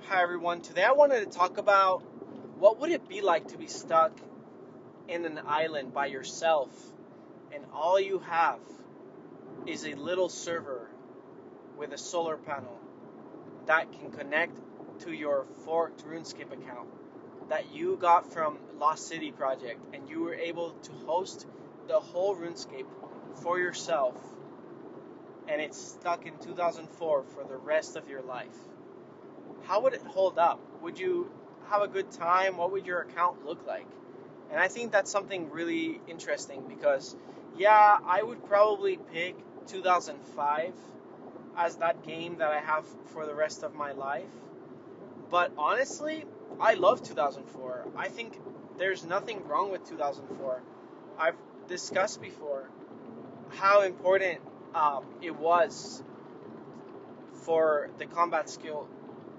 Hi everyone. Today I wanted to talk about what would it be like to be stuck in an island by yourself and all you have is a little server with a solar panel that can connect to your forked Runescape account that you got from Lost City Project, and you were able to host the whole Runescape for yourself, and it's stuck in 2004 for the rest of your life. How would it hold up? Would you have a good time? What would your account look like? And I think that's something really interesting because, yeah, I would probably pick 2005 as that game that I have for the rest of my life. But honestly, I love 2004. I think there's nothing wrong with 2004. I've discussed before how important it was for the combat skill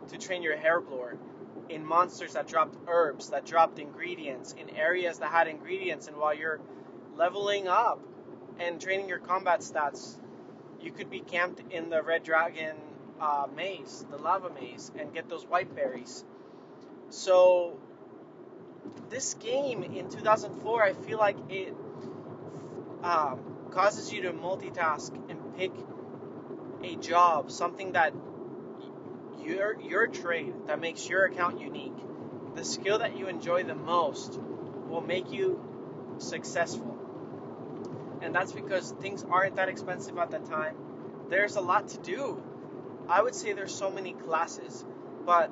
to train your hairblower in monsters that dropped herbs, that dropped ingredients, in areas that had ingredients. And while you're leveling up and training your combat stats, you could be camped in the Red Dragon maze, the lava maze, and get those white berries. So this game in 2004, I feel like it causes you to multitask and pick a job, something that your trade that makes your account unique, the skill that you enjoy the most will make you successful. And that's because things aren't that expensive at the time. There's a lot to do. I would say there's so many classes, but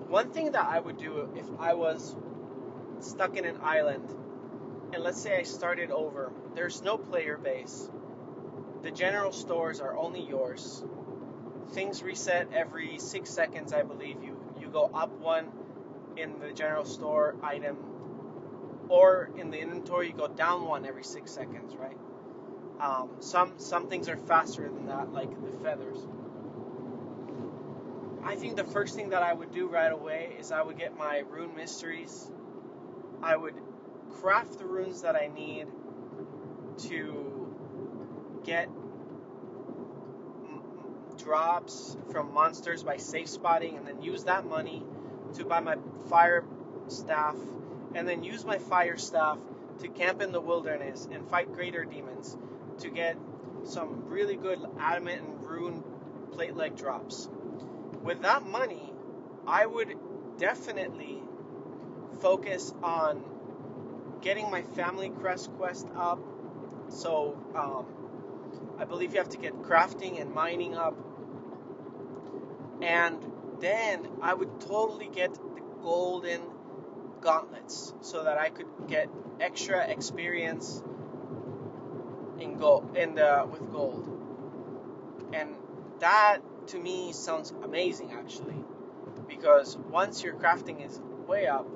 one thing that I would do if I was stuck in an island, and let's say I started over, there's no player base. The general stores are only yours. Things reset every 6 seconds, I believe. You go up one in the general store item, or in the inventory you go down one every 6 seconds, right? Some things are faster than that, like the feathers. I think the first thing that I would do right away is I would get my rune mysteries. I would craft the runes that I need to get drops from monsters by safe spotting, and then use that money to buy my fire staff, and then use my fire staff to camp in the wilderness and fight greater demons to get some really good adamant and rune plate leg drops. With that money, I would definitely focus on getting my family crest quest up. So I believe you have to get crafting and mining up. And then I would totally get the golden gauntlets so that I could get extra experience with gold. And that to me sounds amazing, actually, because once your crafting is way up,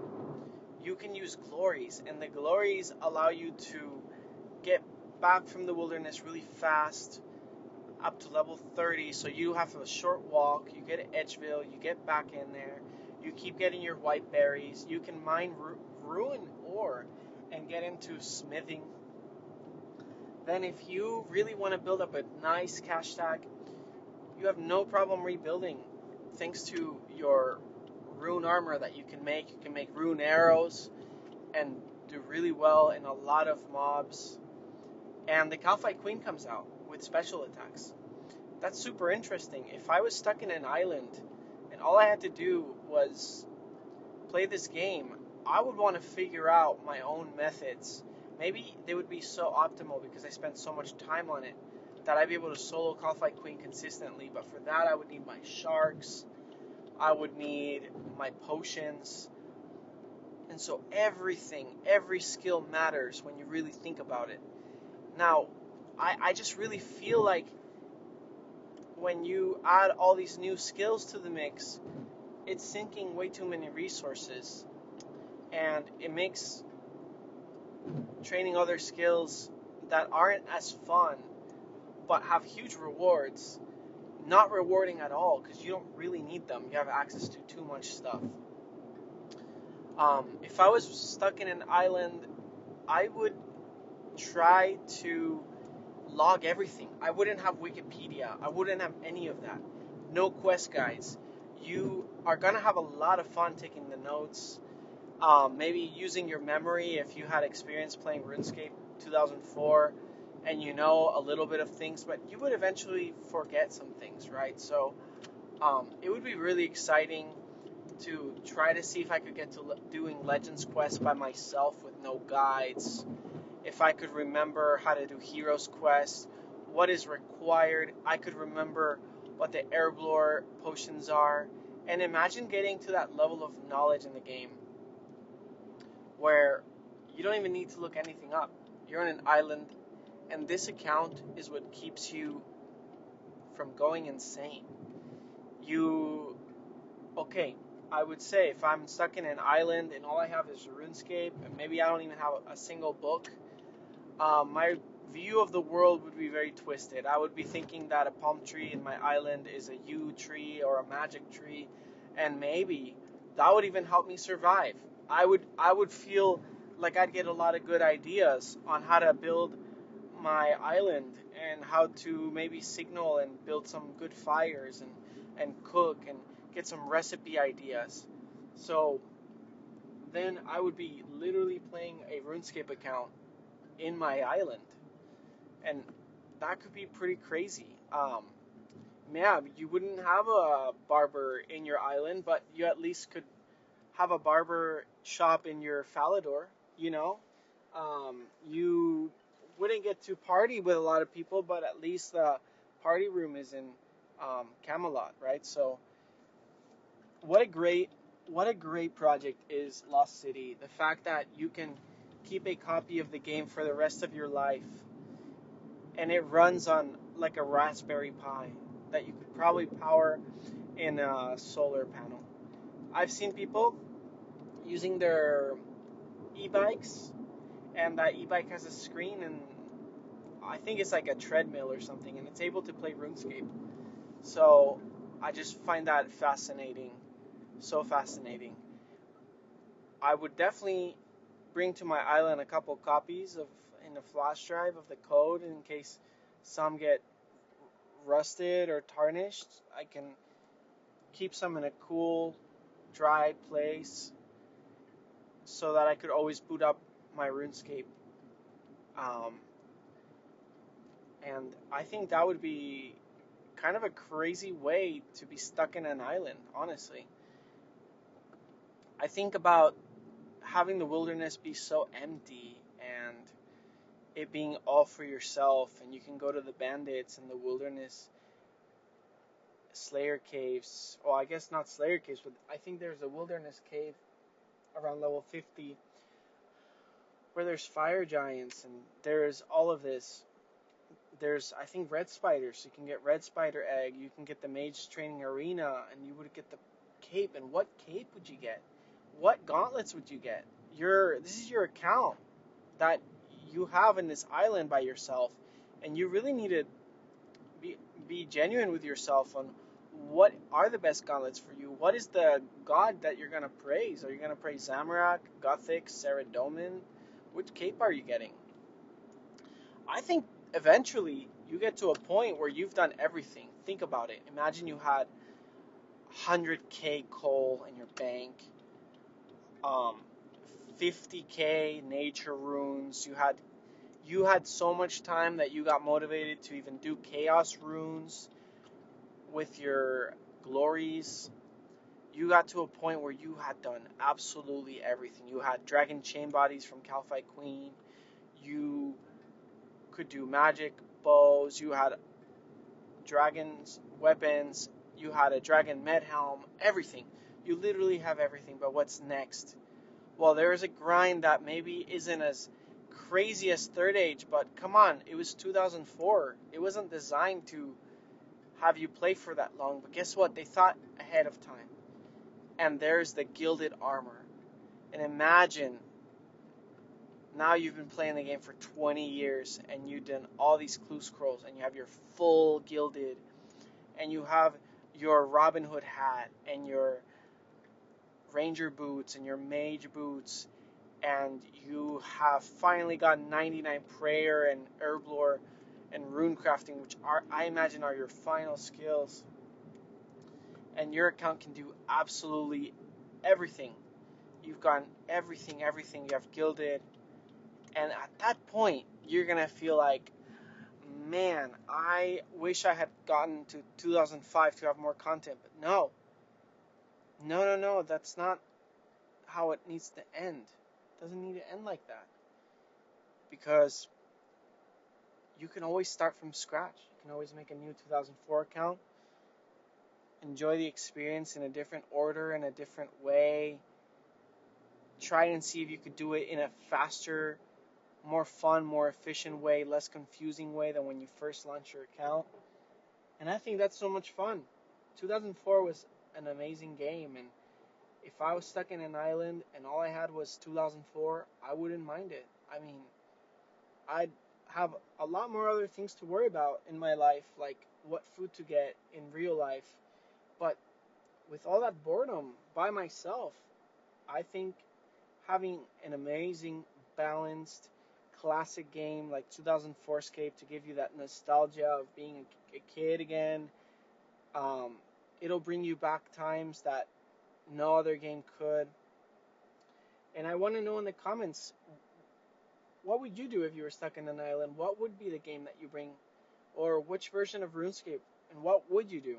you can use glories, and the glories allow you to get back from the wilderness really fast, up to level 30, so you have a short walk, you get Edgeville, you get back in there, you keep getting your white berries, you can mine ruin ore and get into smithing. Then if you really want to build up a nice cash stack, you have no problem rebuilding thanks to your rune armor that you can make. You can make rune arrows and do really well in a lot of mobs. And the Calphite Queen comes out with special attacks. That's super interesting. If I was stuck in an island and all I had to do was play this game, I would want to figure out my own methods. Maybe they would be so optimal because I spent so much time on it that I'd be able to solo Calphite Queen consistently. But for that, I would need my sharks. I would need my potions. And so every skill matters when you really think about it. Now, I just really feel like when you add all these new skills to the mix, it's sinking way too many resources. And it makes training other skills that aren't as fun but have huge rewards not rewarding at all, because you don't really need them. You have access to too much stuff. If I was stuck in an island, I would try to log everything. I wouldn't have Wikipedia. I wouldn't have any of that. No quest guides. you are gonna have a lot of fun taking the notes. Maybe using your memory if you had experience playing RuneScape 2004 and you know a little bit of things, but you would eventually forget some things, right? So it would be really exciting to try to see if I could get to doing Legends Quest by myself with no guides. If I could remember how to do Heroes Quest, what is required, I could remember what the Airblore potions are, and imagine getting to that level of knowledge in the game where you don't even need to look anything up. You're on an island, and this account is what keeps you from going insane. Okay, I would say if I'm stuck in an island and all I have is RuneScape, and maybe I don't even have a single book, my view of the world would be very twisted. I would be thinking that a palm tree in my island is a yew tree or a magic tree, and maybe that would even help me survive. I would feel like I'd get a lot of good ideas on how to build my island and how to maybe signal and build some good fires and cook and get some recipe ideas. So then I would be literally playing a RuneScape account in my island, and that could be pretty crazy. Yeah, you wouldn't have a barber in your island, but you at least could have a barber shop in your Falador. You know, you wouldn't get to party with a lot of people, but at least the party room is in Camelot, right? So what a great what a great project is Lost City. The fact that you can keep a copy of the game for the rest of your life, and it runs on like a Raspberry Pi that you could probably power in a solar panel. I've seen people using their e-bikes, and that e-bike has a screen, and I think it's like a treadmill or something, and it's able to play RuneScape. So I just find that fascinating, so fascinating. I would definitely bring to my island a couple copies of in a flash drive of the code in case some get rusted or tarnished. I can keep some in a cool, dry place so that I could always boot up my RuneScape. Um, and I think that would be kind of a crazy way to be stuck in an island, honestly. I think about having the wilderness be so empty and it being all for yourself, and you can go to the bandits and the wilderness Slayer caves. Well, I guess not Slayer caves, but I think there's a wilderness cave around level 50 where there's fire giants and there's all of this. There's, I think, red spiders. You can get red spider egg. You can get the mage training arena, and you would get the cape. And what cape would you get? What gauntlets would you get? This is your account that you have in this island by yourself, and you really need to be genuine with yourself on what are the best gauntlets for you. What is the god that you're gonna praise? Are you gonna praise Zamorak, Gothic, Saradomin? Which cape are you getting? I think eventually you get to a point where you've done everything. Think about it. Imagine you had 100k coal in your bank, um, 50k nature runes. You had so much time that you got motivated to even do chaos runes with your glories. You got to a point where you had done absolutely everything. You had dragon chain bodies from Calphite Queen. You could do magic bows. You had dragons weapons. You had a dragon med helm. Everything. You literally have everything. But what's next? Well, there is a grind that maybe isn't as crazy as Third Age, but come on, it was 2004. It wasn't designed to have you play for that long. But guess what? They thought ahead of time. And there's the gilded armor. And imagine now you've been playing the game for 20 years and you've done all these clue scrolls and you have your full gilded and you have your Robin Hood hat and your ranger boots and your mage boots, and you have finally got 99 prayer and herblore and rune crafting, which I imagine are your final skills. and your account can do absolutely everything. You've gotten everything, you have gilded, and at that point, you're gonna feel like, man, I wish I had gotten to 2005 to have more content, but no. No, no, no, that's not how it needs to end. It doesn't need to end like that. Because you can always start from scratch. You can always make a new 2004 account, enjoy the experience in a different order, in a different way. Try and see if you could do it in a faster, more fun, more efficient way, less confusing way than when you first launch your account. And I think that's so much fun. 2004 was an amazing game, and if I was stuck in an island and all I had was 2004, I wouldn't mind it. I mean, I'd have a lot more other things to worry about in my life, like what food to get in real life. But with all that boredom by myself, I think having an amazing, balanced, classic game like 2004 Scape to give you that nostalgia of being a kid again, um, it'll bring you back times that no other game could. And I want to know in the comments, what would you do if you were stuck in an island? What would be the game that you bring? Or which version of RuneScape? And what would you do?